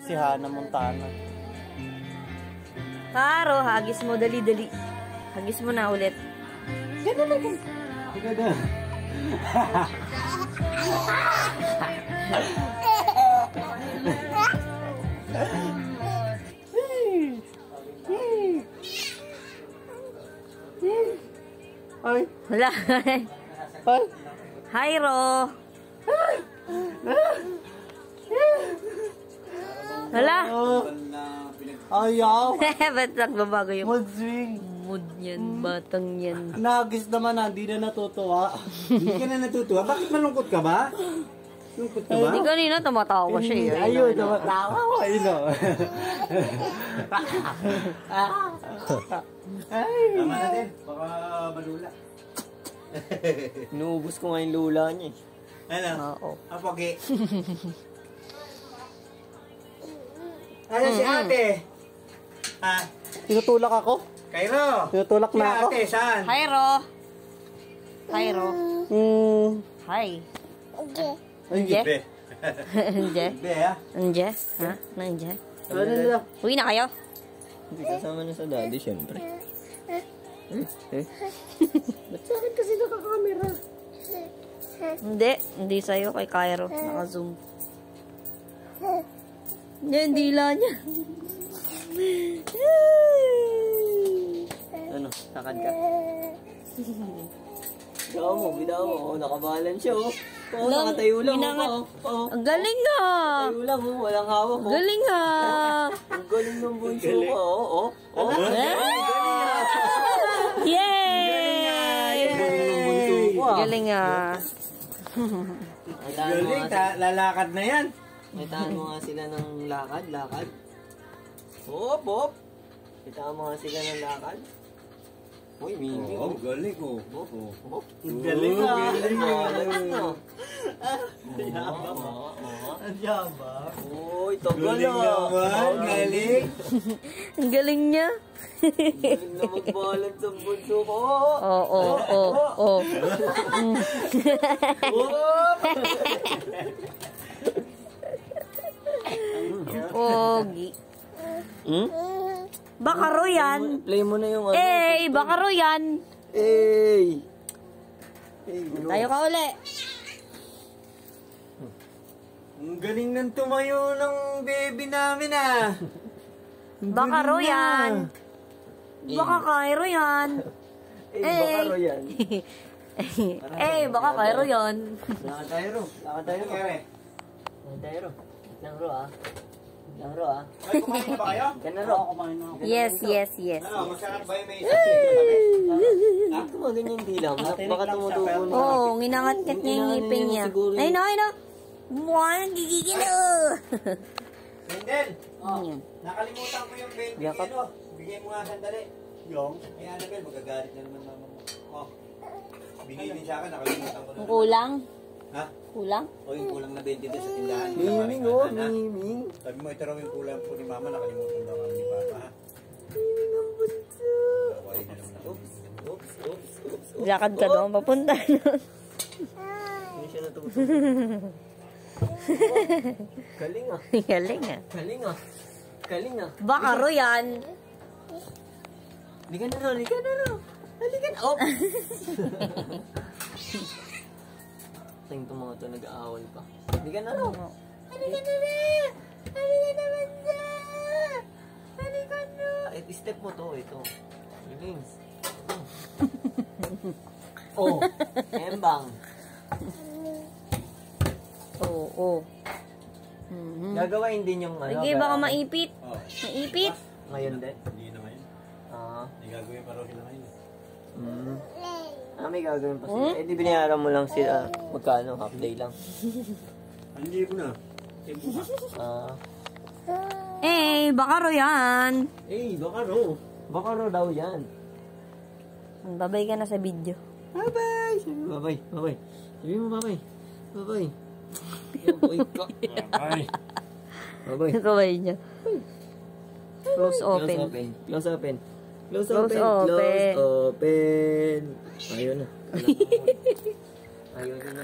Si Hannah Montana. Karo, hagis mo, dali-dali. Hagis mo na ulit. Gano'n na gano'n. Gano'n. Ay. Wala. Ay. Hi, Ro. Wala. Ayaw. Ba't nagbabago yung Mood swing. mood yan, batang yan? Nagis naman na, hindi na natutuwa. Hindi ka na natutuwa? Bakit malungkot ka ba? Lungkot ka ba? Hindi kanina tumatawa siya eh. Ayun, tumatawa ko. Ayun o. Tama na din. Baka malula. Inuubos ko nga yung lula niya eh. Ano? Oo. Apagi. Ano si ate? Ha? Tinutulak ako? Cairo? Tinutulak Si na ako? ate, saan? Hi, Ro. Hi, Ro. Hi. Ay, Nje? Be. Nje? Be, ha? Nje? Ha? Nje? ano na? Uwi na kayo? Hindi kasama na sa daddy, syempre. Ba't sa akin kasi nakakamera? Hindi. Hindi sa'yo kay Cairo. Naka-zoom. Hindi, hindi lang niya. Ano? Takad ka? Bidaw mo. Oh, nakabalan siya, oh. Oo, Lang, nakatayo lang, inangat. oh. Oo. Ang galing nga! Tayo lang, oh. Walang hawak, oh. Galing nga! Ang galing ng bunso ko, oh. Oh. Yay! Galing nga. Galing, lalakad na yan. Kitaan mo nga sila ng lakad. Hop. Kitaan mo nga sila ng lakad. Uy, Mimi. Oo, galing, oh. Hop. Galing, Galing, oh. Ang yaba. Uy, tagal, Galing naman, galing. Ang galing niya. Galing na mag-balance ang bunso ko. Oo. Pogi. Baka ro yan. Play mo na yung ano. Eh, baka ro yan. Hey! Tayo ka uli. Ang galing ng tumayo ng baby namin, ah. Baka ro yan. Baka Cairo yan. Baka ro yan. Baka Cairo yan. Lakad tayo ro. Kere. Lang ro, ah. Ay, kumain na ba kayo? Yan na ro. Yes. Ano, masarap ba yung may isa sa inyo? Bakit mo ganyan dila mo? Baka tumutubo na. Oo, nginangat-ngat niya yung ngipin niya. Ay, no. Mukha nang gigigil. Wendell, Yan. nakalimutan ko yung 20 Yakap. kilo. Bigay mo nga sandali. Yung? Ay, Annabelle, magagalit na naman mama mo. Oh. Binili sa akin, nakalimutan ko na. Ang kulang? Ha? Kulang? O yung kulang na 20 doon sa tindahan. Miming, oh, miming. Sabi mo, ito raw yung kulang po ni mama, nakalimutan daw kami ni papa, ha? Miming ang bunso. Wala na naman ako. Oops. Lakad ka doon, papunta doon. Hindi siya natutubo. Galing, ah. Galing, ah. Baka ro yan. Halika na ro. Oh! Tingin itong mga ito, nag-aawal pa. Halika na ro. Halika na. Step mo to, ito. Galing. Oh, embang. Oo. Gagawain din yung ano. Sige, baka maipit. Oh. Maipit. Ngayon din. Hindi na ngayon. Hindi gagawin pa raw sila ngayon. May gagawin pa sila. Eh, di binayaran mo lang sila. Magkano? Half day lang. Hindi ko na. Tempo ka. Baka ro yan. Baka ro daw yan. Babay ka na sa video. Bye-bye! Sabi mo, bye-bye. Sabi mo, bye-bye. Bye-bye. Bye-bye ka. Bye-bye. Bye-bye. Babay niya. Close open. Close open. Ayun na. Ayun na.